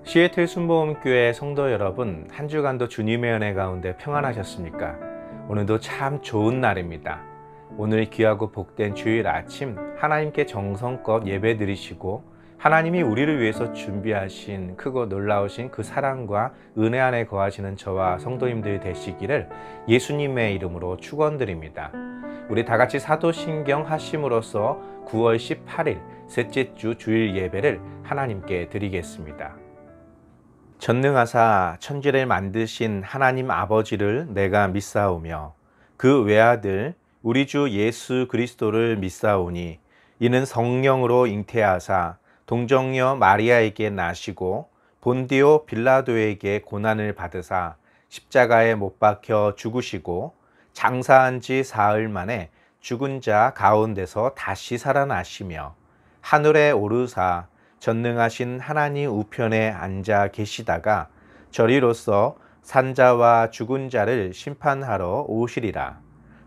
시애틀 순복음교회 성도 여러분, 한 주간도 주님의 은혜 가운데 평안하셨습니까? 오늘도 참 좋은 날입니다. 오늘 귀하고 복된 주일 아침 하나님께 정성껏 예배 드리시고 하나님이 우리를 위해서 준비하신 크고 놀라우신 그 사랑과 은혜 안에 거하시는 저와 성도님들 되시기를 예수님의 이름으로 축원드립니다. 우리 다 같이 사도신경 하심으로써 9월 18일 셋째 주 주일 예배를 하나님께 드리겠습니다. 전능하사 천지를 만드신 하나님 아버지를 내가 믿사오며 그 외아들 우리 주 예수 그리스도를 믿사오니 이는 성령으로 잉태하사 동정녀 마리아에게 나시고 본디오 빌라도에게 고난을 받으사 십자가에 못 박혀 죽으시고 장사한 지 사흘 만에 죽은 자 가운데서 다시 살아나시며 하늘에 오르사 전능하신 하나님 우편에 앉아 계시다가 저리로서 산자와 죽은 자를 심판하러 오시리라.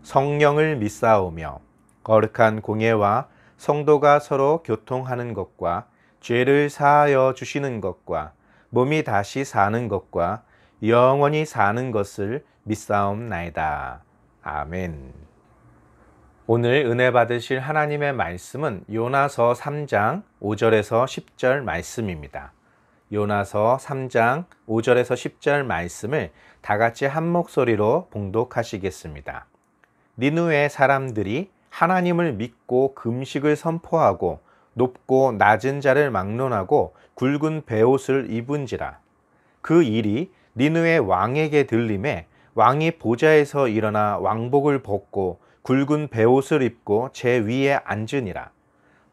성령을 믿사오며 거룩한 공예와 성도가 서로 교통하는 것과 죄를 사하여 주시는 것과 몸이 다시 사는 것과 영원히 사는 것을 믿사옵나이다. 아멘. 오늘 은혜 받으실 하나님의 말씀은 요나서 3장 5절에서 10절 말씀입니다. 요나서 3장 5절에서 10절 말씀을 다 같이 한 목소리로 봉독하시겠습니다. 니느웨 사람들이 하나님을 믿고 금식을 선포하고 높고 낮은 자를 막론하고 굵은 베옷을 입은지라. 그 일이 니느웨 왕에게 들림에 왕이 보좌에서 일어나 왕복을 벗고 굵은 베옷을 입고 제 위에 앉으니라.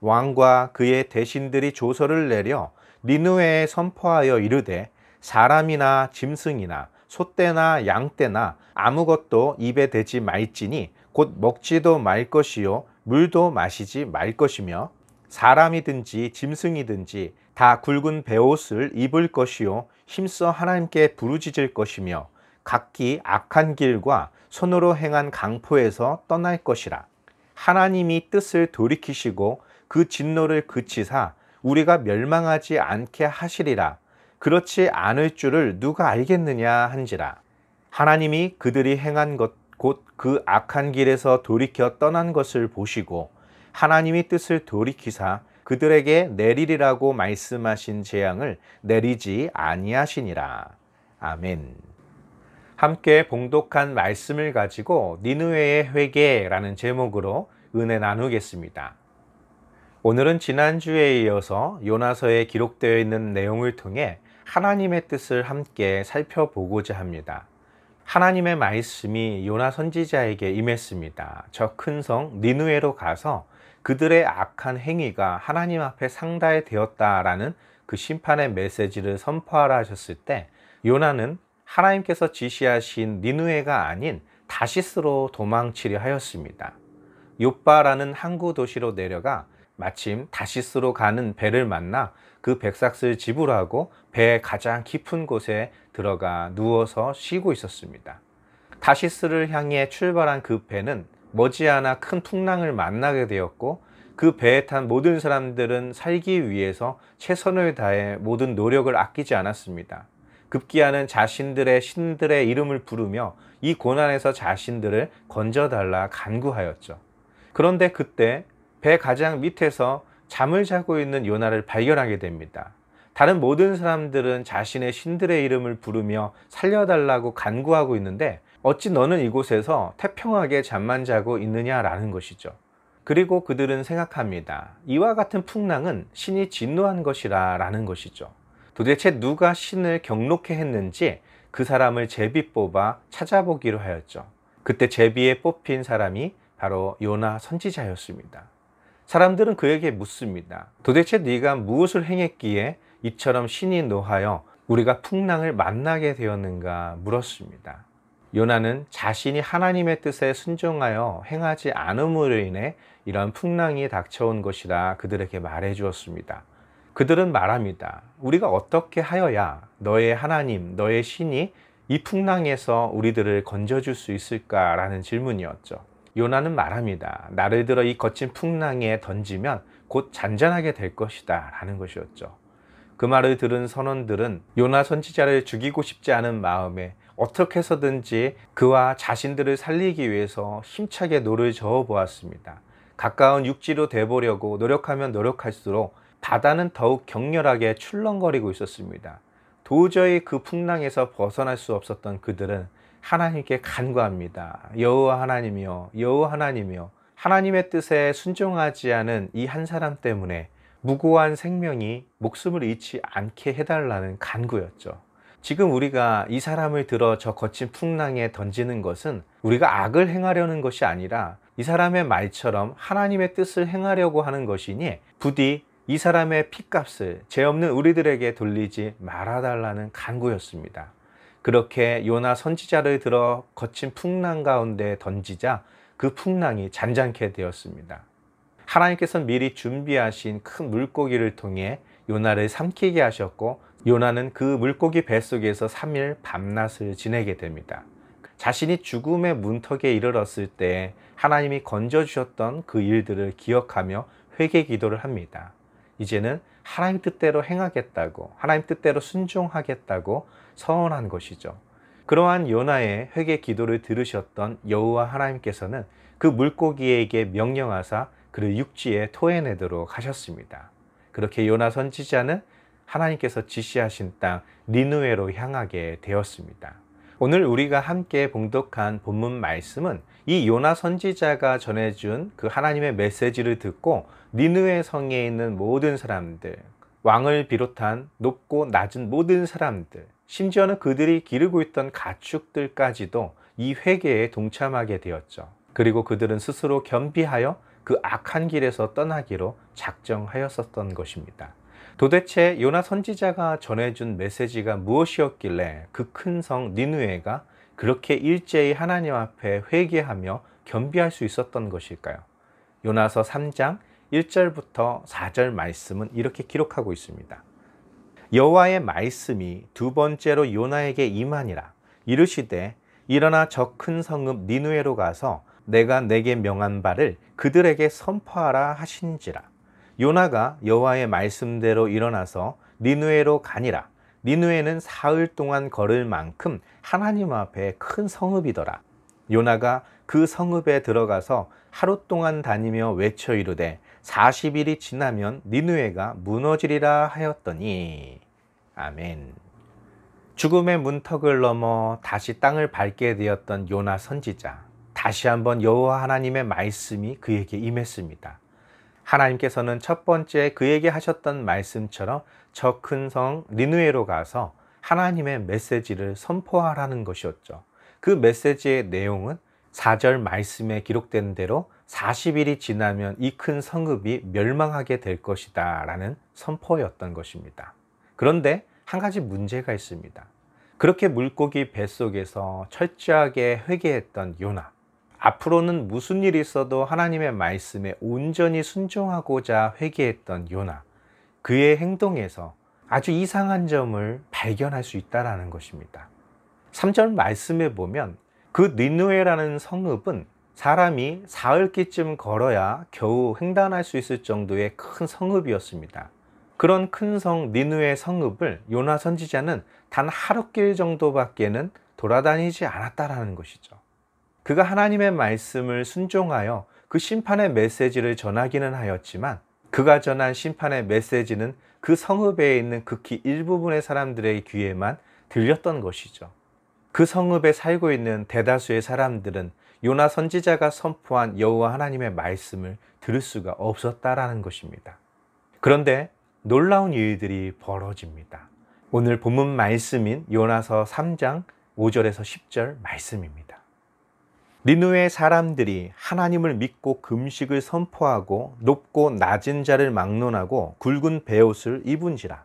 왕과 그의 대신들이 조서를 내려 니느웨에 선포하여 이르되 사람이나 짐승이나 소떼나 양떼나 아무것도 입에 대지 말지니 곧 먹지도 말 것이요 물도 마시지 말 것이며 사람이든지 짐승이든지 다 굵은 베옷을 입을 것이요 힘써 하나님께 부르짖을 것이며 각기 악한 길과 손으로 행한 강포에서 떠날 것이라. 하나님이 뜻을 돌이키시고 그 진노를 그치사 우리가 멸망하지 않게 하시리라. 그렇지 않을 줄을 누가 알겠느냐 한지라. 하나님이 그들이 행한 것 곧 그 악한 길에서 돌이켜 떠난 것을 보시고 하나님이 뜻을 돌이키사 그들에게 내리리라고 말씀하신 재앙을 내리지 아니하시니라. 아멘. 함께 봉독한 말씀을 가지고 니느웨의 회개라는 제목으로 은혜 나누겠습니다. 오늘은 지난주에 이어서 요나서에 기록되어 있는 내용을 통해 하나님의 뜻을 함께 살펴보고자 합니다. 하나님의 말씀이 요나 선지자에게 임했습니다. 저 큰 성 니느웨로 가서 그들의 악한 행위가 하나님 앞에 상달이 되었다라는 그 심판의 메시지를 선포하라 하셨을 때 요나는 하나님께서 지시하신 니느웨가 아닌 다시스로 도망치려 하였습니다. 욥바라는 항구 도시로 내려가 마침 다시스로 가는 배를 만나 그 백삭을 지불하고 배의 가장 깊은 곳에 들어가 누워서 쉬고 있었습니다. 다시스를 향해 출발한 그 배는 머지않아 큰 풍랑을 만나게 되었고 그 배에 탄 모든 사람들은 살기 위해서 최선을 다해 모든 노력을 아끼지 않았습니다. 급기야는 자신들의 신들의 이름을 부르며 이 고난에서 자신들을 건져달라 간구하였죠. 그런데 그때 배 가장 밑에서 잠을 자고 있는 요나를 발견하게 됩니다. 다른 모든 사람들은 자신의 신들의 이름을 부르며 살려달라고 간구하고 있는데 어찌 너는 이곳에서 태평하게 잠만 자고 있느냐라는 것이죠. 그리고 그들은 생각합니다. 이와 같은 풍랑은 신이 진노한 것이라 라는 것이죠. 도대체 누가 신을 경록해 했는지 그 사람을 제비 뽑아 찾아보기로 하였죠. 그때 제비에 뽑힌 사람이 바로 요나 선지자였습니다. 사람들은 그에게 묻습니다. 도대체 네가 무엇을 행했기에 이처럼 신이 노하여 우리가 풍랑을 만나게 되었는가 물었습니다. 요나는 자신이 하나님의 뜻에 순종하여 행하지 않음으로 인해 이런 풍랑이 닥쳐온 것이라 그들에게 말해 주었습니다. 그들은 말합니다. 우리가 어떻게 하여야 너의 하나님, 너의 신이 이 풍랑에서 우리들을 건져줄 수 있을까라는 질문이었죠. 요나는 말합니다. 나를 들어 이 거친 풍랑에 던지면 곧 잔잔하게 될 것이다 라는 것이었죠. 그 말을 들은 선원들은 요나 선지자를 죽이고 싶지 않은 마음에 어떻게 해서든지 그와 자신들을 살리기 위해서 힘차게 노를 저어 보았습니다. 가까운 육지로 대보려고 노력하면 노력할수록 바다는 더욱 격렬하게 출렁거리고 있었습니다. 도저히 그 풍랑에서 벗어날 수 없었던 그들은 하나님께 간구합니다. 여호와 하나님이여, 여호와 하나님이여. 하나님의 뜻에 순종하지 않은 이 한 사람 때문에 무고한 생명이 목숨을 잃지 않게 해달라는 간구였죠. 지금 우리가 이 사람을 들어 저 거친 풍랑에 던지는 것은 우리가 악을 행하려는 것이 아니라 이 사람의 말처럼 하나님의 뜻을 행하려고 하는 것이니 부디 이 사람의 핏값을 죄 없는 우리들에게 돌리지 말아달라는 간구였습니다. 그렇게 요나 선지자를 들어 거친 풍랑 가운데 던지자 그 풍랑이 잔잔케 되었습니다. 하나님께서는 미리 준비하신 큰 물고기를 통해 요나를 삼키게 하셨고 요나는 그 물고기 뱃속에서 3일 밤낮을 지내게 됩니다. 자신이 죽음의 문턱에 이르렀을 때 하나님이 건져주셨던 그 일들을 기억하며 회개 기도를 합니다. 이제는 하나님 뜻대로 행하겠다고, 하나님 뜻대로 순종하겠다고 서원한 것이죠. 그러한 요나의 회개 기도를 들으셨던 여호와 하나님께서는 그 물고기에게 명령하사 그를 육지에 토해내도록 하셨습니다. 그렇게 요나 선지자는 하나님께서 지시하신 땅 니느웨로 향하게 되었습니다. 오늘 우리가 함께 봉독한 본문 말씀은 이 요나 선지자가 전해준 그 하나님의 메시지를 듣고 니느웨 성에 있는 모든 사람들, 왕을 비롯한 높고 낮은 모든 사람들, 심지어는 그들이 기르고 있던 가축들까지도 이 회개에 동참하게 되었죠. 그리고 그들은 스스로 겸비하여 그 악한 길에서 떠나기로 작정하였었던 것입니다. 도대체 요나 선지자가 전해준 메시지가 무엇이었길래 그 큰 성 니느웨가 그렇게 일제히 하나님 앞에 회개하며 겸비할 수 있었던 것일까요? 요나서 3장 1절부터 4절 말씀은 이렇게 기록하고 있습니다. 여호와의 말씀이 두 번째로 요나에게 임하니라. 이르시되 일어나 저 큰 성읍 니느웨로 가서 내가 내게 명한 바를 그들에게 선포하라 하신지라. 요나가 여호와의 말씀대로 일어나서 니느웨로 가니라. 니느웨는 사흘 동안 걸을 만큼 하나님 앞에 큰 성읍이더라. 요나가 그 성읍에 들어가서 하루 동안 다니며 외쳐 이르되 40일이 지나면 니느웨가 무너지리라 하였더니. 아멘. 죽음의 문턱을 넘어 다시 땅을 밟게 되었던 요나 선지자. 다시 한번 여호와 하나님의 말씀이 그에게 임했습니다. 하나님께서는 첫 번째 그에게 하셨던 말씀처럼 저 큰 성 니느웨로 가서 하나님의 메시지를 선포하라는 것이었죠. 그 메시지의 내용은 4절 말씀에 기록된 대로 40일이 지나면 이 큰 성읍이 멸망하게 될 것이다 라는 선포였던 것입니다. 그런데 한 가지 문제가 있습니다. 그렇게 물고기 뱃속에서 철저하게 회개했던 요나, 앞으로는 무슨 일이 있어도 하나님의 말씀에 온전히 순종하고자 회개했던 요나, 그의 행동에서 아주 이상한 점을 발견할 수 있다는 것입니다. 3절 말씀에 보면 그 니느웨라는 성읍은 사람이 사흘길쯤 걸어야 겨우 횡단할 수 있을 정도의 큰 성읍이었습니다. 그런 큰 성 니느웨 성읍을 요나 선지자는 단 하루길 정도밖에는 돌아다니지 않았다라는 것이죠. 그가 하나님의 말씀을 순종하여 그 심판의 메시지를 전하기는 하였지만 그가 전한 심판의 메시지는 그 성읍에 있는 극히 일부분의 사람들의 귀에만 들렸던 것이죠. 그 성읍에 살고 있는 대다수의 사람들은 요나 선지자가 선포한 여호와 하나님의 말씀을 들을 수가 없었다라는 것입니다. 그런데 놀라운 일들이 벌어집니다. 오늘 본문 말씀인 요나서 3장 5절에서 10절 말씀입니다. 니느웨 사람들이 하나님을 믿고 금식을 선포하고 높고 낮은 자를 막론하고 굵은 베옷을 입은지라.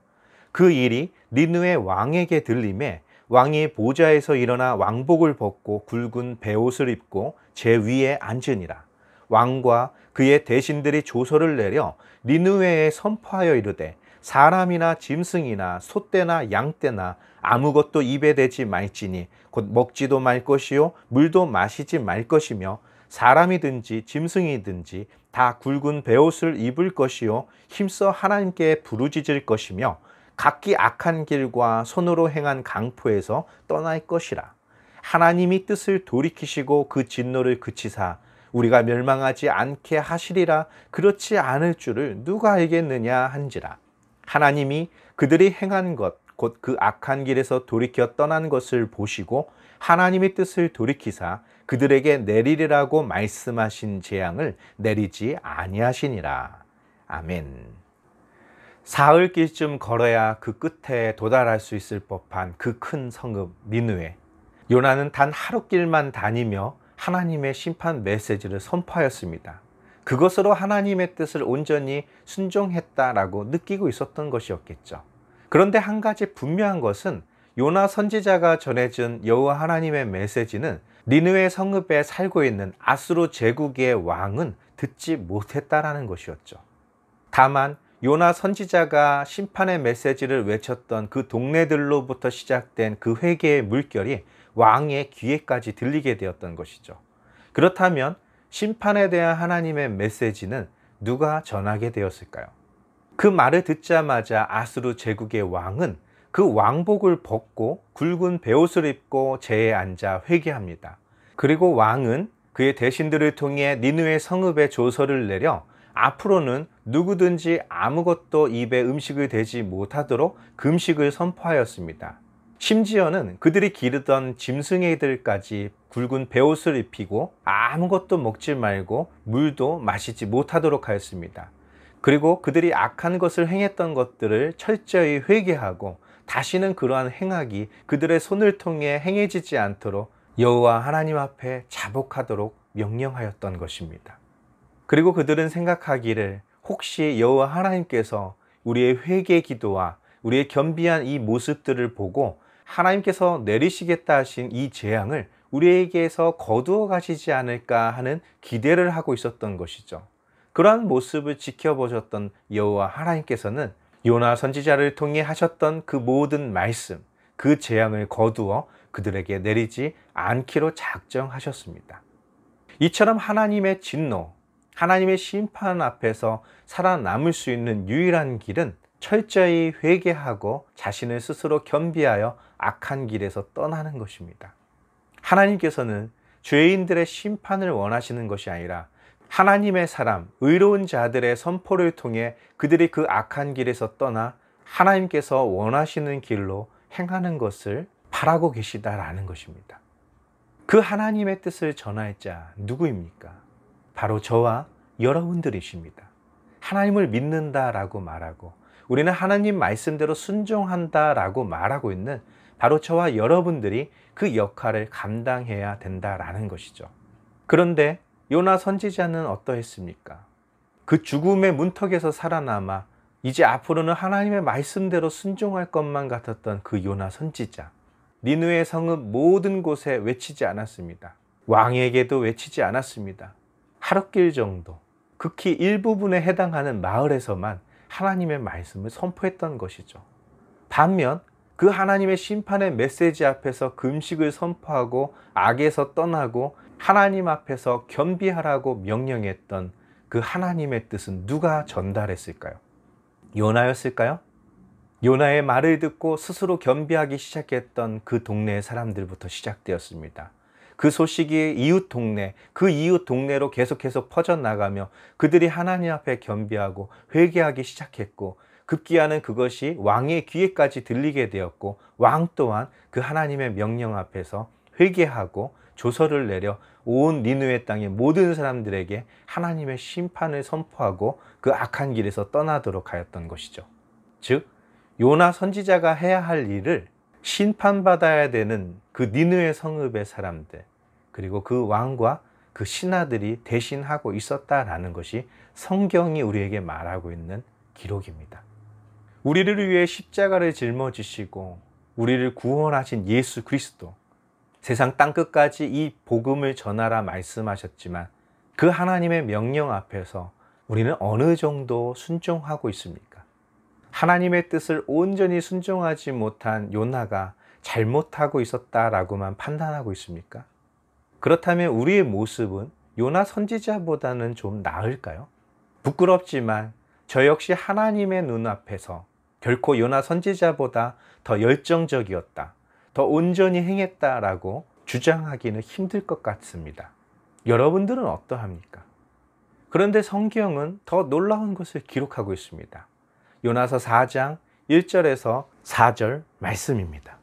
그 일이 니느웨 왕에게 들림에 왕이 보좌에서 일어나 왕복을 벗고 굵은 베옷을 입고 제 위에 앉으니라. 왕과 그의 대신들이 조서를 내려 니느웨에 선포하여 이르되 사람이나 짐승이나 소떼나 양떼나 아무것도 입에 대지 말지니 곧 먹지도 말 것이요 물도 마시지 말 것이며 사람이든지 짐승이든지 다 굵은 베옷을 입을 것이요 힘써 하나님께 부르짖을 것이며 각기 악한 길과 손으로 행한 강포에서 떠날 것이라. 하나님이 뜻을 돌이키시고 그 진노를 그치사 우리가 멸망하지 않게 하시리라. 그렇지 않을 줄을 누가 알겠느냐 한지라. 하나님이 그들이 행한 것 곧 그 악한 길에서 돌이켜 떠난 것을 보시고 하나님의 뜻을 돌이키사 그들에게 내리리라고 말씀하신 재앙을 내리지 아니하시니라. 아멘. 사흘길쯤 걸어야 그 끝에 도달할 수 있을 법한 그 큰 성읍 니느웨. 요나는 단 하루길만 다니며 하나님의 심판 메시지를 선포하였습니다. 그것으로 하나님의 뜻을 온전히 순종했다라고 느끼고 있었던 것이었겠죠. 그런데 한 가지 분명한 것은 요나 선지자가 전해준 여호와 하나님의 메시지는 니느웨 성읍에 살고 있는 아수르 제국의 왕은 듣지 못했다라는 것이었죠. 다만 요나 선지자가 심판의 메시지를 외쳤던 그 동네들로부터 시작된 그 회개의 물결이 왕의 귀에까지 들리게 되었던 것이죠. 그렇다면 심판에 대한 하나님의 메시지는 누가 전하게 되었을까요? 그 말을 듣자마자 아수르 제국의 왕은 그 왕복을 벗고 굵은 베옷을 입고 제에 앉아 회개합니다. 그리고 왕은 그의 대신들을 통해 니느웨 성읍에 조서를 내려 앞으로는 누구든지 아무것도 입에 음식을 대지 못하도록 금식을 선포하였습니다. 심지어는 그들이 기르던 짐승애들까지 굵은 베옷을 입히고 아무것도 먹지 말고 물도 마시지 못하도록 하였습니다. 그리고 그들이 악한 것을 행했던 것들을 철저히 회개하고 다시는 그러한 행악이 그들의 손을 통해 행해지지 않도록 여호와 하나님 앞에 자복하도록 명령하였던 것입니다. 그리고 그들은 생각하기를 혹시 여호와 하나님께서 우리의 회개 기도와 우리의 겸비한 이 모습들을 보고 하나님께서 내리시겠다 하신 이 재앙을 우리에게서 거두어 가시지 않을까 하는 기대를 하고 있었던 것이죠. 그러한 모습을 지켜보셨던 여호와 하나님께서는 요나 선지자를 통해 하셨던 그 모든 말씀, 그 재앙을 거두어 그들에게 내리지 않기로 작정하셨습니다. 이처럼 하나님의 진노, 하나님의 심판 앞에서 살아남을 수 있는 유일한 길은 철저히 회개하고 자신을 스스로 겸비하여 악한 길에서 떠나는 것입니다. 하나님께서는 죄인들의 심판을 원하시는 것이 아니라 하나님의 사람, 의로운 자들의 선포를 통해 그들이 그 악한 길에서 떠나 하나님께서 원하시는 길로 행하는 것을 바라고 계시다라는 것입니다. 그 하나님의 뜻을 전할 자 누구입니까? 바로 저와 여러분들이십니다. 하나님을 믿는다라고 말하고 우리는 하나님 말씀대로 순종한다라고 말하고 있는 바로 저와 여러분들이 그 역할을 감당해야 된다라는 것이죠. 그런데 요나 선지자는 어떠했습니까? 그 죽음의 문턱에서 살아남아 이제 앞으로는 하나님의 말씀대로 순종할 것만 같았던 그 요나 선지자. 니느웨 성읍 모든 곳에 외치지 않았습니다. 왕에게도 외치지 않았습니다. 하루길 정도, 극히 일부분에 해당하는 마을에서만 하나님의 말씀을 선포했던 것이죠. 반면 그 하나님의 심판의 메시지 앞에서 금식을 선포하고 악에서 떠나고 하나님 앞에서 겸비하라고 명령했던 그 하나님의 뜻은 누가 전달했을까요? 요나였을까요? 요나의 말을 듣고 스스로 겸비하기 시작했던 그 동네의 사람들부터 시작되었습니다. 그 소식이 이웃 동네, 그 이웃 동네로 계속해서 퍼져나가며 그들이 하나님 앞에 겸비하고 회개하기 시작했고 급기야는 그것이 왕의 귀에까지 들리게 되었고 왕 또한 그 하나님의 명령 앞에서 회개하고 조서를 내려 온 니느웨 땅의 모든 사람들에게 하나님의 심판을 선포하고 그 악한 길에서 떠나도록 하였던 것이죠. 즉 요나 선지자가 해야 할 일을 심판받아야 되는 그 니느웨 성읍의 사람들 그리고 그 왕과 그 신하들이 대신하고 있었다라는 것이 성경이 우리에게 말하고 있는 기록입니다. 우리를 위해 십자가를 짊어지시고 우리를 구원하신 예수 그리스도, 세상 땅끝까지 이 복음을 전하라 말씀하셨지만 그 하나님의 명령 앞에서 우리는 어느 정도 순종하고 있습니까? 하나님의 뜻을 온전히 순종하지 못한 요나가 잘못하고 있었다라고만 판단하고 있습니까? 그렇다면 우리의 모습은 요나 선지자보다는 좀 나을까요? 부끄럽지만 저 역시 하나님의 눈앞에서 결코 요나 선지자보다 더 열정적이었다, 더 온전히 행했다라고 주장하기는 힘들 것 같습니다. 여러분들은 어떠합니까? 그런데 성경은 더 놀라운 것을 기록하고 있습니다. 요나서 4장 1절에서 4절 말씀입니다.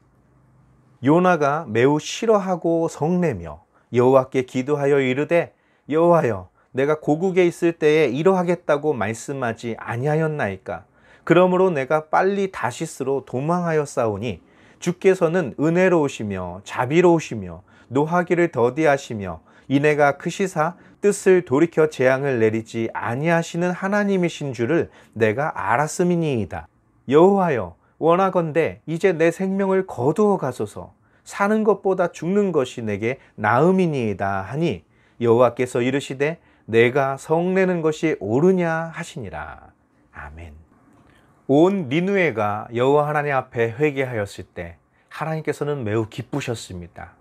요나가 매우 싫어하고 성내며 여호와께 기도하여 이르되, 여호와여, 내가 고국에 있을 때에 이러하겠다고 말씀하지 아니하였나이까? 그러므로 내가 빨리 다시스로 도망하였사오니 주께서는 은혜로우시며 자비로우시며 노하기를 더디하시며 이내가 크시사 뜻을 돌이켜 재앙을 내리지 아니하시는 하나님이신 줄을 내가 알았음이니이다. 여호와여, 원하건대 이제 내 생명을 거두어 가소서. 사는 것보다 죽는 것이 내게 나음이니이다 하니 여호와께서 이르시되 내가 성내는 것이 옳으냐 하시니라. 아멘. 온 니느웨가 여호와 하나님 앞에 회개하였을 때 하나님께서는 매우 기쁘셨습니다.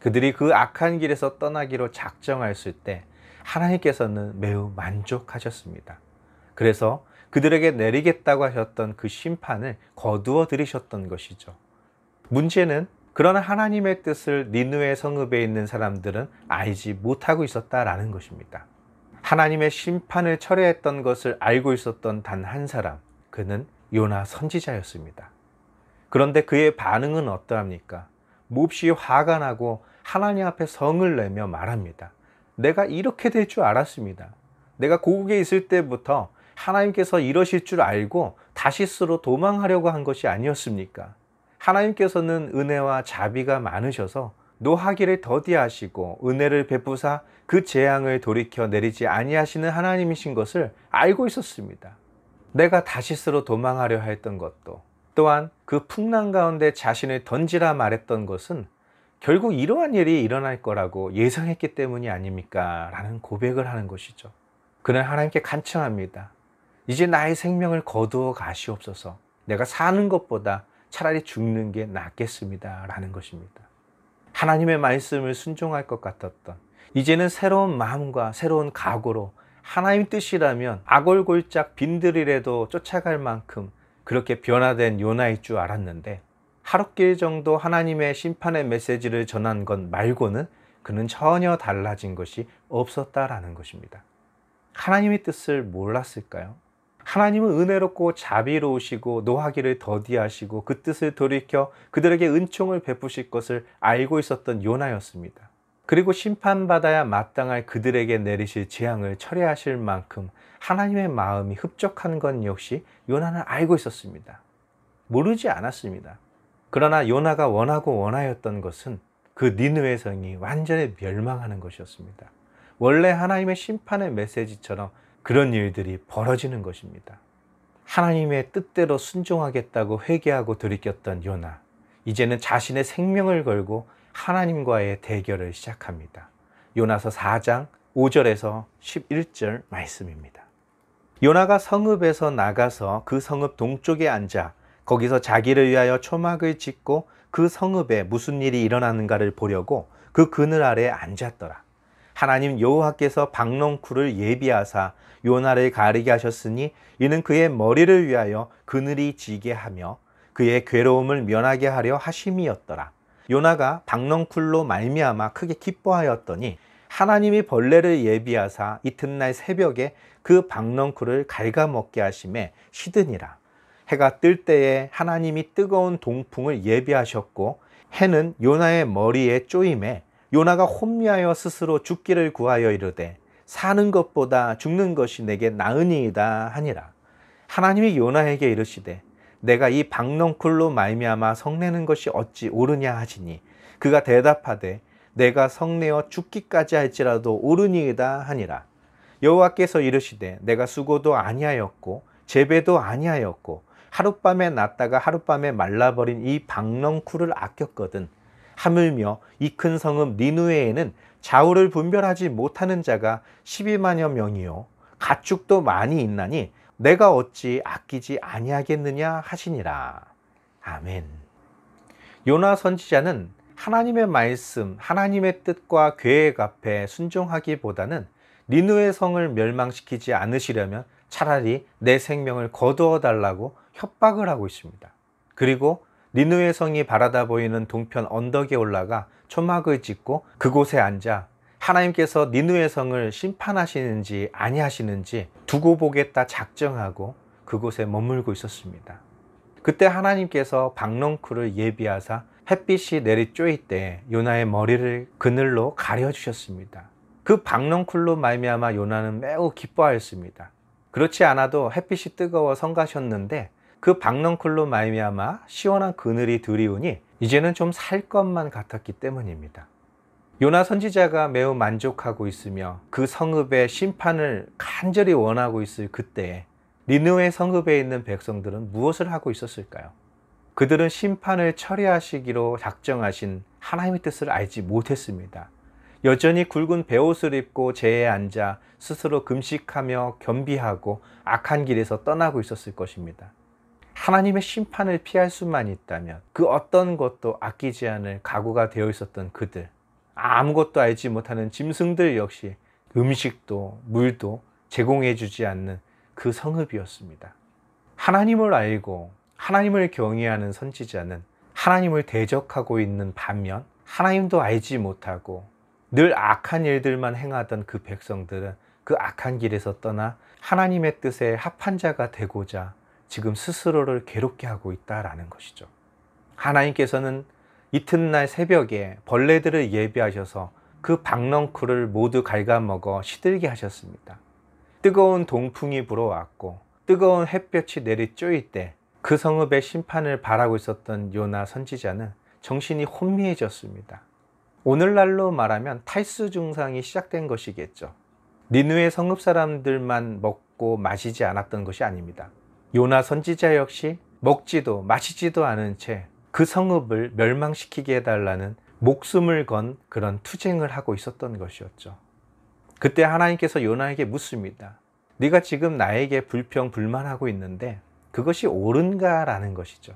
그들이 그 악한 길에서 떠나기로 작정하였을 때 하나님께서는 매우 만족하셨습니다. 그래서 그들에게 내리겠다고 하셨던 그 심판을 거두어 들이셨던 것이죠. 문제는 그러나 하나님의 뜻을 니느웨 성읍에 있는 사람들은 알지 못하고 있었다라는 것입니다. 하나님의 심판을 철회했던 것을 알고 있었던 단 한 사람, 그는 요나 선지자였습니다. 그런데 그의 반응은 어떠합니까? 몹시 화가 나고 하나님 앞에 성을 내며 말합니다. 내가 이렇게 될 줄 알았습니다. 내가 고국에 있을 때부터 하나님께서 이러실 줄 알고 다시스로 도망하려고 한 것이 아니었습니까? 하나님께서는 은혜와 자비가 많으셔서 노하기를 더디하시고 은혜를 베푸사 그 재앙을 돌이켜 내리지 아니하시는 하나님이신 것을 알고 있었습니다. 내가 다시스로 도망하려 했던 것도, 또한 그 풍랑 가운데 자신을 던지라 말했던 것은 결국 이러한 일이 일어날 거라고 예상했기 때문이 아닙니까? 라는 고백을 하는 것이죠. 그는 하나님께 간청합니다. 이제 나의 생명을 거두어 가시옵소서. 내가 사는 것보다 차라리 죽는 게 낫겠습니다. 라는 것입니다. 하나님의 말씀을 순종할 것 같았던, 이제는 새로운 마음과 새로운 각오로 하나님 뜻이라면 아골골짝 빈들이라도 쫓아갈 만큼 그렇게 변화된 요나일 줄 알았는데, 하룻길 정도 하나님의 심판의 메시지를 전한 것 말고는 그는 전혀 달라진 것이 없었다라는 것입니다. 하나님의 뜻을 몰랐을까요? 하나님은 은혜롭고 자비로우시고 노하기를 더디하시고 그 뜻을 돌이켜 그들에게 은총을 베푸실 것을 알고 있었던 요나였습니다. 그리고 심판받아야 마땅할 그들에게 내리실 재앙을 철회하실 만큼 하나님의 마음이 흡족한 건 역시 요나는 알고 있었습니다. 모르지 않았습니다. 그러나 요나가 원하고 원하였던 것은 그 니느웨 성이 완전히 멸망하는 것이었습니다. 원래 하나님의 심판의 메시지처럼 그런 일들이 벌어지는 것입니다. 하나님의 뜻대로 순종하겠다고 회개하고 들이켰던 요나, 이제는 자신의 생명을 걸고 하나님과의 대결을 시작합니다. 요나서 4장 5절에서 11절 말씀입니다. 요나가 성읍에서 나가서 그 성읍 동쪽에 앉아 거기서 자기를 위하여 초막을 짓고 그 성읍에 무슨 일이 일어나는가를 보려고 그 그늘 아래에 앉았더라. 하나님 여호와께서 박넝쿨을 예비하사 요나를 가리게 하셨으니 이는 그의 머리를 위하여 그늘이 지게 하며 그의 괴로움을 면하게 하려 하심이었더라. 요나가 박넝쿨로 말미암아 크게 기뻐하였더니 하나님이 벌레를 예비하사 이튿날 새벽에 그 박넝쿨을 갉아먹게 하심에 시드니라. 해가 뜰 때에 하나님이 뜨거운 동풍을 예비하셨고 해는 요나의 머리에 쪼임에 요나가 혼미하여 스스로 죽기를 구하여 이르되 사는 것보다 죽는 것이 내게 나으니이다 하니라. 하나님이 요나에게 이르시되 내가 이 박넝쿨로 말미암아 성내는 것이 어찌 옳으냐 하시니 그가 대답하되 내가 성내어 죽기까지 할지라도 옳으니이다 하니라. 여호와께서 이르시되 내가 수고도 아니하였고 재배도 아니하였고 하룻밤에 났다가 하룻밤에 말라버린 이 박넝쿨을 아꼈거든. 하물며 이 큰 성읍 니느웨에는 좌우를 분별하지 못하는 자가 12만여 명이요 가축도 많이 있나니 내가 어찌 아끼지 아니하겠느냐 하시니라. 아멘. 요나 선지자는 하나님의 말씀, 하나님의 뜻과 계획 앞에 순종하기보다는 니느웨 성을 멸망시키지 않으시려면 차라리 내 생명을 거두어 달라고 협박을 하고 있습니다. 그리고 니느웨 성이 바라다 보이는 동편 언덕에 올라가 초막을 짓고 그곳에 앉아 하나님께서 니느웨 성을 심판하시는지 아니하시는지 두고 보겠다 작정하고 그곳에 머물고 있었습니다. 그때 하나님께서 박넝쿨을 예비하사 햇빛이 내리쬐을 때 요나의 머리를 그늘로 가려주셨습니다. 그 박넝쿨로 말미암아 요나는 매우 기뻐하였습니다. 그렇지 않아도 햇빛이 뜨거워 성가셨는데 그 박넝쿨로 말미암아 시원한 그늘이 드리우니 이제는 좀 살 것만 같았기 때문입니다. 요나 선지자가 매우 만족하고 있으며 그 성읍의 심판을 간절히 원하고 있을 그때에 니느웨 성읍에 있는 백성들은 무엇을 하고 있었을까요? 그들은 심판을 처리하시기로 작정하신 하나님의 뜻을 알지 못했습니다. 여전히 굵은 베옷을 입고 제에 앉아 스스로 금식하며 겸비하고 악한 길에서 떠나고 있었을 것입니다. 하나님의 심판을 피할 수만 있다면 그 어떤 것도 아끼지 않을 각오가 되어 있었던 그들, 아무것도 알지 못하는 짐승들 역시 음식도 물도 제공해 주지 않는 그 성읍이었습니다. 하나님을 알고 하나님을 경외하는 선지자는 하나님을 대적하고 있는 반면 하나님도 알지 못하고 늘 악한 일들만 행하던 그 백성들은 그 악한 길에서 떠나 하나님의 뜻에 합한 자가 되고자 지금 스스로를 괴롭게 하고 있다라는 것이죠. 하나님께서는 이튿날 새벽에 벌레들을 예비하셔서 그 박넝쿨을 모두 갉아먹어 시들게 하셨습니다. 뜨거운 동풍이 불어왔고 뜨거운 햇볕이 내리쬐을 때 그 성읍의 심판을 바라고 있었던 요나 선지자는 정신이 혼미해졌습니다. 오늘날로 말하면 탈수 증상이 시작된 것이겠죠. 니느웨 성읍 사람들만 먹고 마시지 않았던 것이 아닙니다. 요나 선지자 역시 먹지도 마시지도 않은 채 그 성읍을 멸망시키게 해달라는 목숨을 건 그런 투쟁을 하고 있었던 것이었죠. 그때 하나님께서 요나에게 묻습니다. 네가 지금 나에게 불평 불만하고 있는데 그것이 옳은가? 라는 것이죠.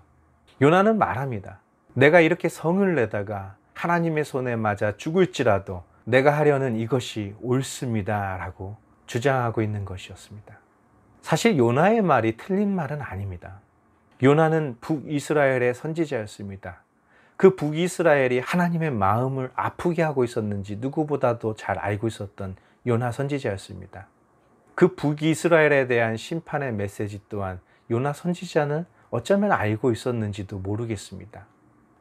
요나는 말합니다. 내가 이렇게 성을 내다가 하나님의 손에 맞아 죽을지라도 내가 하려는 이것이 옳습니다 라고 주장하고 있는 것이었습니다. 사실 요나의 말이 틀린 말은 아닙니다. 요나는 북이스라엘의 선지자였습니다. 그 북이스라엘이 하나님의 마음을 아프게 하고 있었는지 누구보다도 잘 알고 있었던 요나 선지자였습니다. 그 북이스라엘에 대한 심판의 메시지 또한 요나 선지자는 어쩌면 알고 있었는지도 모르겠습니다.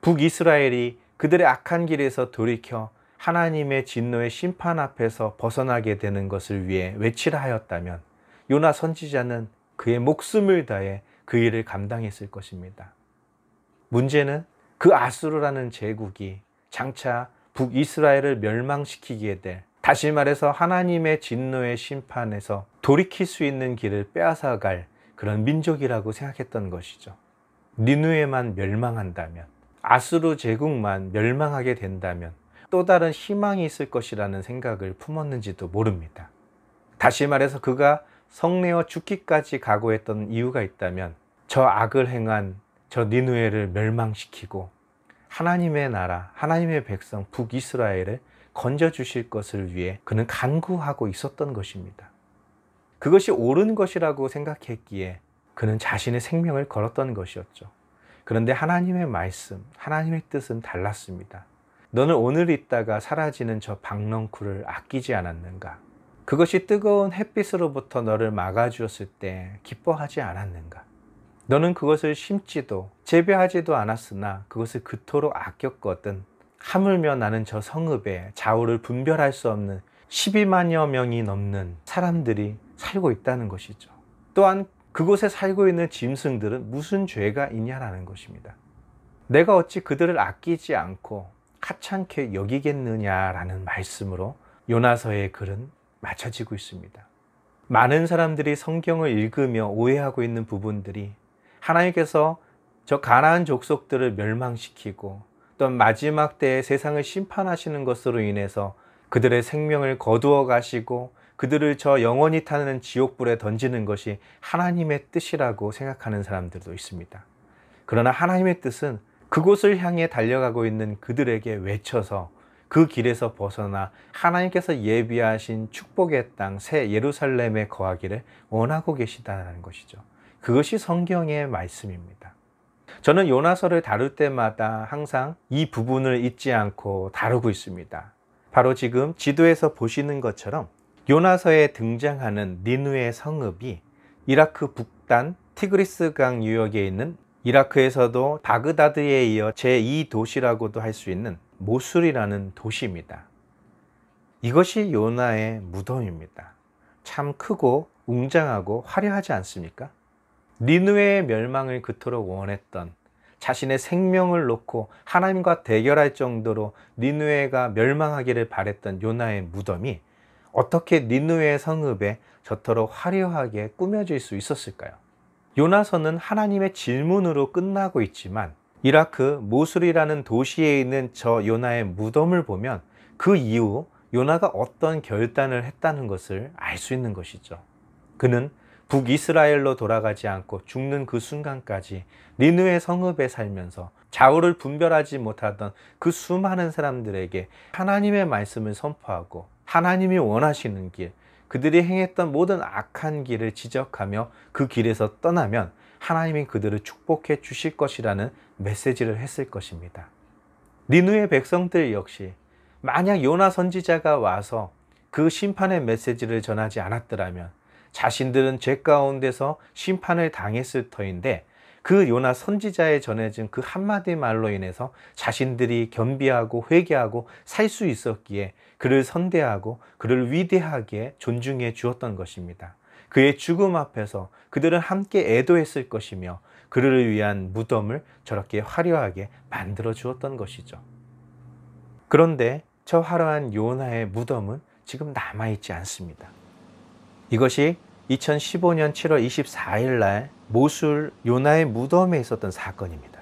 북이스라엘이 그들의 악한 길에서 돌이켜 하나님의 진노의 심판 앞에서 벗어나게 되는 것을 위해 외치라 하였다면 요나 선지자는 그의 목숨을 다해 그 일을 감당했을 것입니다. 문제는 그 아수르라는 제국이 장차 북이스라엘을 멸망시키게 될, 다시 말해서 하나님의 진노의 심판에서 돌이킬 수 있는 길을 빼앗아갈 그런 민족이라고 생각했던 것이죠. 니느웨만 멸망한다면, 아수르 제국만 멸망하게 된다면 또 다른 희망이 있을 것이라는 생각을 품었는지도 모릅니다. 다시 말해서 그가 성내어 죽기까지 각오했던 이유가 있다면 저 악을 행한 저 니느웨를 멸망시키고 하나님의 나라, 하나님의 백성 북이스라엘을 건져주실 것을 위해 그는 간구하고 있었던 것입니다. 그것이 옳은 것이라고 생각했기에 그는 자신의 생명을 걸었던 것이었죠. 그런데 하나님의 말씀, 하나님의 뜻은 달랐습니다. 너는 오늘 있다가 사라지는 저 박넝쿨을 아끼지 않았는가? 그것이 뜨거운 햇빛으로부터 너를 막아주었을 때 기뻐하지 않았는가? 너는 그것을 심지도 재배하지도 않았으나 그것을 그토록 아꼈거든. 하물며 나는 저 성읍에 좌우를 분별할 수 없는 12만여 명이 넘는 사람들이 살고 있다는 것이죠. 또한 그곳에 살고 있는 짐승들은 무슨 죄가 있냐라는 것입니다. 내가 어찌 그들을 아끼지 않고 하찮게 여기겠느냐라는 말씀으로 요나서의 글은 맞춰지고 있습니다. 많은 사람들이 성경을 읽으며 오해하고 있는 부분들이 하나님께서 저 가나안 족속들을 멸망시키고 또 마지막 때에 세상을 심판하시는 것으로 인해서 그들의 생명을 거두어 가시고 그들을 저 영원히 타는 지옥불에 던지는 것이 하나님의 뜻이라고 생각하는 사람들도 있습니다. 그러나 하나님의 뜻은 그곳을 향해 달려가고 있는 그들에게 외쳐서 그 길에서 벗어나 하나님께서 예비하신 축복의 땅 새 예루살렘에 거하기를 원하고 계시다는 것이죠. 그것이 성경의 말씀입니다. 저는 요나서를 다룰 때마다 항상 이 부분을 잊지 않고 다루고 있습니다. 바로 지금 지도에서 보시는 것처럼 요나서에 등장하는 니느웨 성읍이 이라크 북단 티그리스강 유역에 있는, 이라크에서도 바그다드에 이어 제2도시라고도 할 수 있는 모술이라는 도시입니다. 이것이 요나의 무덤입니다. 참 크고 웅장하고 화려하지 않습니까? 니느웨의 멸망을 그토록 원했던, 자신의 생명을 놓고 하나님과 대결할 정도로 니느웨가 멸망하기를 바랬던 요나의 무덤이 어떻게 니느웨 성읍에 저토록 화려하게 꾸며질 수 있었을까요? 요나서는 하나님의 질문으로 끝나고 있지만 이라크 모술이라는 도시에 있는 저 요나의 무덤을 보면 그 이후 요나가 어떤 결단을 했다는 것을 알 수 있는 것이죠. 그는 북이스라엘로 돌아가지 않고 죽는 그 순간까지 니느웨 성읍에 살면서 좌우를 분별하지 못하던 그 수많은 사람들에게 하나님의 말씀을 선포하고 하나님이 원하시는 길, 그들이 행했던 모든 악한 길을 지적하며 그 길에서 떠나면 하나님이 그들을 축복해 주실 것이라는 메시지를 했을 것입니다. 니느웨 백성들 역시 만약 요나 선지자가 와서 그 심판의 메시지를 전하지 않았더라면 자신들은 죄 가운데서 심판을 당했을 터인데, 그 요나 선지자에 전해진 그 한마디 말로 인해서 자신들이 겸비하고 회개하고 살 수 있었기에 그를 선대하고 그를 위대하게 존중해 주었던 것입니다. 그의 죽음 앞에서 그들은 함께 애도했을 것이며 그를 위한 무덤을 저렇게 화려하게 만들어 주었던 것이죠. 그런데 저 화려한 요나의 무덤은 지금 남아있지 않습니다. 이것이 2015년 7월 24일 날 모술 요나의 무덤에 있었던 사건입니다.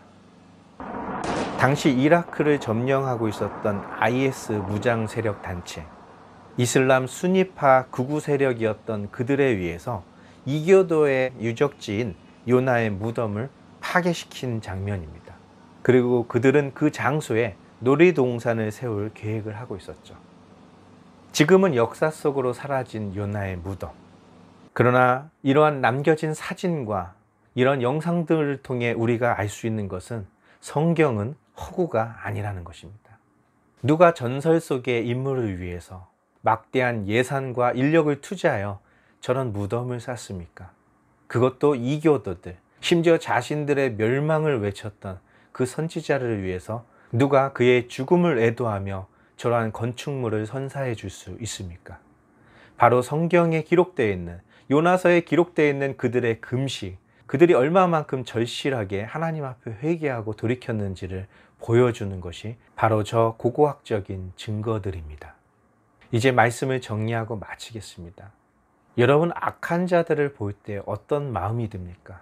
당시 이라크를 점령하고 있었던 IS 무장 세력 단체, 이슬람 수니파 극우 세력이었던 그들에 의해서 이교도의 유적지인 요나의 무덤을 파괴시킨 장면입니다. 그리고 그들은 그 장소에 놀이동산을 세울 계획을 하고 있었죠. 지금은 역사 속으로 사라진 요나의 무덤. 그러나 이러한 남겨진 사진과 이런 영상들을 통해 우리가 알 수 있는 것은 성경은 허구가 아니라는 것입니다. 누가 전설 속의 인물을 위해서 막대한 예산과 인력을 투자하여 저런 무덤을 쌓습니까? 그것도 이교도들, 심지어 자신들의 멸망을 외쳤던 그 선지자를 위해서 누가 그의 죽음을 애도하며 저러한 건축물을 선사해 줄 수 있습니까? 바로 성경에 기록되어 있는, 요나서에 기록되어 있는 그들의 금식, 그들이 얼마만큼 절실하게 하나님 앞에 회개하고 돌이켰는지를 보여주는 것이 바로 저 고고학적인 증거들입니다. 이제 말씀을 정리하고 마치겠습니다. 여러분, 악한 자들을 볼 때 어떤 마음이 듭니까?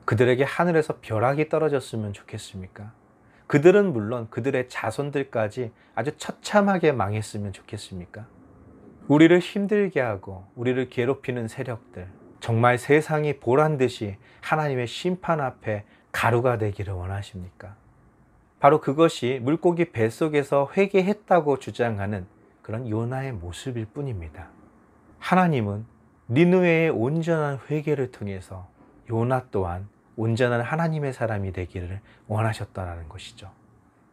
그들에게 하늘에서 벼락이 떨어졌으면 좋겠습니까? 그들은 물론 그들의 자손들까지 아주 처참하게 망했으면 좋겠습니까? 우리를 힘들게 하고 우리를 괴롭히는 세력들, 정말 세상이 보란 듯이 하나님의 심판 앞에 가루가 되기를 원하십니까? 바로 그것이 물고기 뱃속에서 회개했다고 주장하는 그런 요나의 모습일 뿐입니다. 하나님은 니느웨의 온전한 회개를 통해서 요나 또한 온전한 하나님의 사람이 되기를 원하셨다는 것이죠.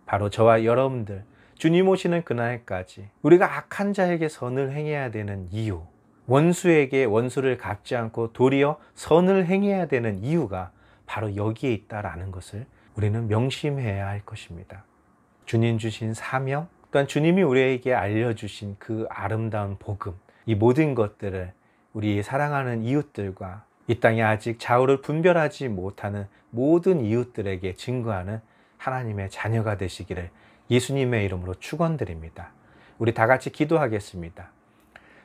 바로 저와 여러분들, 주님 오시는 그날까지 우리가 악한 자에게 선을 행해야 되는 이유, 원수에게 원수를 갚지 않고 도리어 선을 행해야 되는 이유가 바로 여기에 있다라는 것을 우리는 명심해야 할 것입니다. 주님 주신 사명, 또한 주님이 우리에게 알려주신 그 아름다운 복음, 이 모든 것들을 우리 사랑하는 이웃들과 이 땅에 아직 좌우를 분별하지 못하는 모든 이웃들에게 증거하는 하나님의 자녀가 되시기를 예수님의 이름으로 축원드립니다. 우리 다 같이 기도하겠습니다.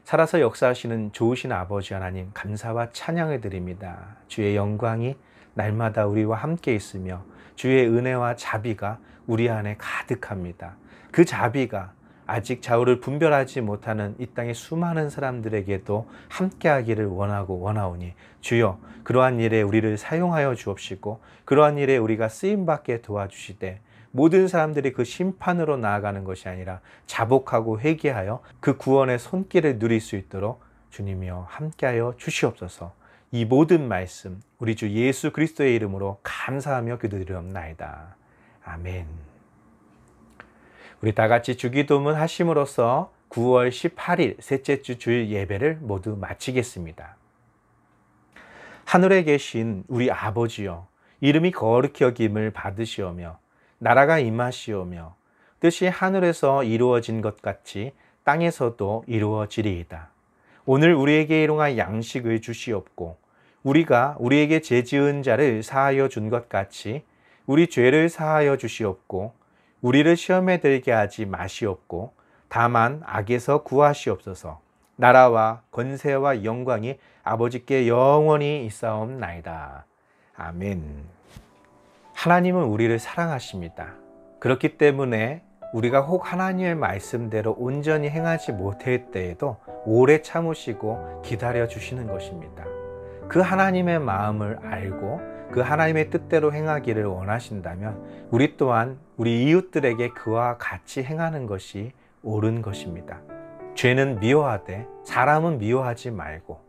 살아서 역사하시는 좋으신 아버지 하나님, 감사와 찬양을 드립니다. 주의 영광이 날마다 우리와 함께 있으며 주의 은혜와 자비가 우리 안에 가득합니다. 그 자비가 아직 좌우를 분별하지 못하는 이 땅의 수많은 사람들에게도 함께하기를 원하오니 주여, 그러한 일에 우리를 사용하여 주옵시고 그러한 일에 우리가 쓰임받게 도와주시되 모든 사람들이 그 심판으로 나아가는 것이 아니라 자복하고 회개하여 그 구원의 손길을 누릴 수 있도록 주님이여 함께하여 주시옵소서. 이 모든 말씀 우리 주 예수 그리스도의 이름으로 감사하며 기도드리옵나이다. 아멘. 우리 다 같이 주기도문 하심으로써 9월 18일 셋째 주 주일 예배를 모두 마치겠습니다. 하늘에 계신 우리 아버지여, 이름이 거룩히 여김을 받으시오며 나라가 임하시오며 뜻이 하늘에서 이루어진 것 같이 땅에서도 이루어지리이다. 오늘 우리에게 일용할 양식을 주시옵고 우리가 우리에게 죄 지은 자를 사하여 준 것 같이 우리 죄를 사하여 주시옵고 우리를 시험에 들게 하지 마시옵고 다만 악에서 구하시옵소서. 나라와 권세와 영광이 아버지께 영원히 있사옵나이다. 아멘. 하나님은 우리를 사랑하십니다. 그렇기 때문에 우리가 혹 하나님의 말씀대로 온전히 행하지 못할 때에도 오래 참으시고 기다려 주시는 것입니다. 그 하나님의 마음을 알고 그 하나님의 뜻대로 행하기를 원하신다면 우리 또한 우리 이웃들에게 그와 같이 행하는 것이 옳은 것입니다. 죄는 미워하되 사람은 미워하지 말고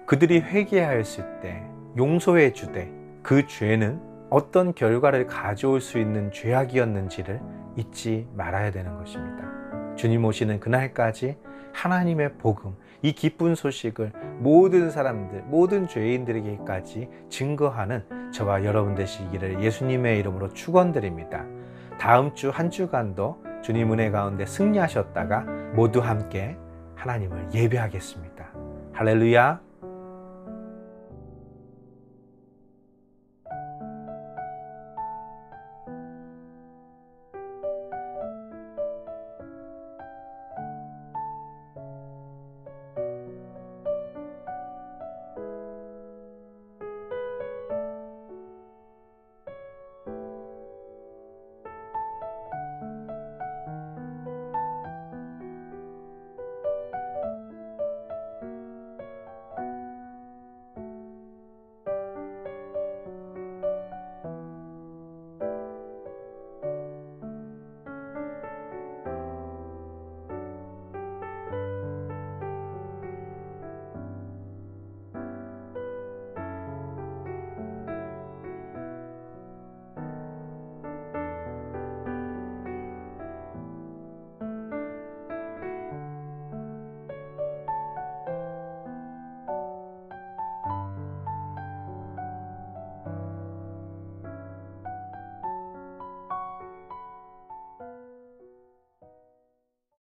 그들이 회개하였을 때 용서해 주되 그 죄는 어떤 결과를 가져올 수 있는 죄악이었는지를 잊지 말아야 되는 것입니다. 주님 오시는 그날까지 하나님의 복음, 이 기쁜 소식을 모든 사람들, 모든 죄인들에게까지 증거하는 저와 여러분 되시기를 예수님의 이름으로 축원드립니다. 다음 주 한 주간도 주님 은혜 가운데 승리하셨다가 모두 함께 하나님을 예배하겠습니다. 할렐루야.